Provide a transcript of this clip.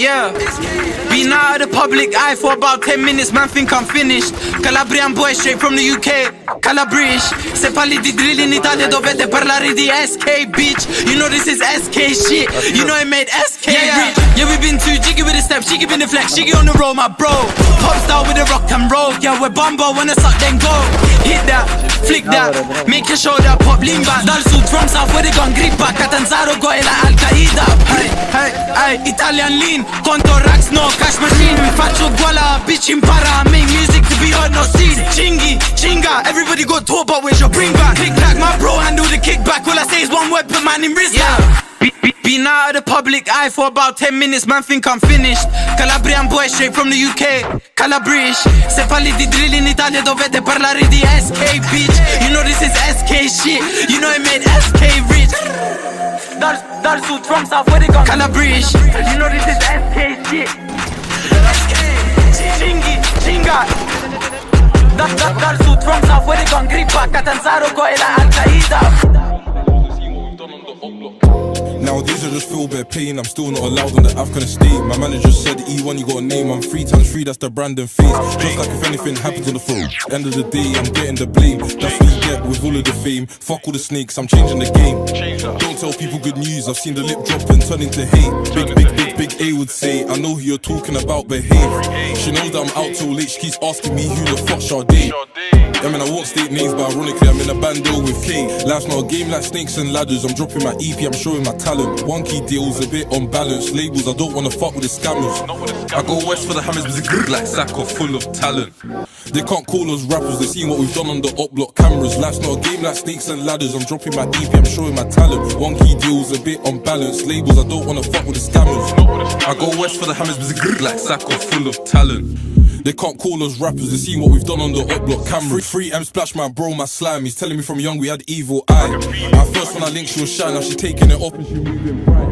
Yeah, been out of the public eye for about 10 minutes, man think I'm finished. Calabrian boy straight from the UK, Calabrish. Se parli di drill in Italia dovete parlare di SK, bitch. You know this is SK shit, you know it made SK rich. Yeah, we been too jiggy with the steps, jiggy with the flex, jiggy on the road, my bro. Pop star with the rock and roll, yeah, we're bumbo when I suck then go. Hit that, flick that, make your shoulder pop, lean back. Dal sud from south where they gon' grip back. Catanzaro go ila Al-Qaeda. Hey, hey, hey, Italian lean, conto racks, no cash machine. Mi faccio guala, bitch impara, make music to be heard, no seen. Chingy, chinga, everybody go tour, but where's your bring back? Click clack, my bro handle the kickback. All I say is one word, put man in risk. Yeah. Been out of the public eye for about 10 minutes, man think I'm finished. Calabrian boy straight from the UK, Calabrish. Se parli di drill in Italia dovete parlare di SK, bitch. You know this is SK shit, you know it made SK rich. Dal sud from south where they gon' Calabrish. You know this is SK shit. Chingy, chinga. Dal sud from south where they gon' grip back. Catanzaro go ila Al-Qaeda. Nowadays I just feel bare pain, I'm still not allowed on the Afghan estate. My manager said E1 you got a name, I'm 3 times 3, that's the Brandon face. Just like if anything happens on the phone, end of the day I'm getting the blame. That's what you get with all of the fame. Fuck all the snakes, I'm changing the game. Don't tell people good news, I've seen the lip drop and turn into hate. Big A would say, I know who you're talking about, behave. She knows that I'm out till late, she keeps asking me who the fuck Sade. I mean, I won't state names, but ironically, I'm in a band deal with K. Life's not a game like snakes and ladders. I'm dropping my EP, I'm showing my talent. One key deals, a bit unbalanced. Labels, I don't wanna fuck with the scammers. I go west for the hammers, but it's good like Sacco, full of talent. They can't call us rappers, they seen what we've done on the up block cameras. Life's not a game like snakes and ladders. I'm dropping my EP, I'm showing my talent. One key deals, a bit unbalanced. Labels, I don't wanna fuck with the scammers. I go west for the hammers, but it's good like Sacco, full of talent. They can't call us rappers, they seen what we've done on the up block camera. 3M splash my bro, my slime. He's telling me from young we had evil eye. At first when I linked she was shy, now she taking it up and she moving bright.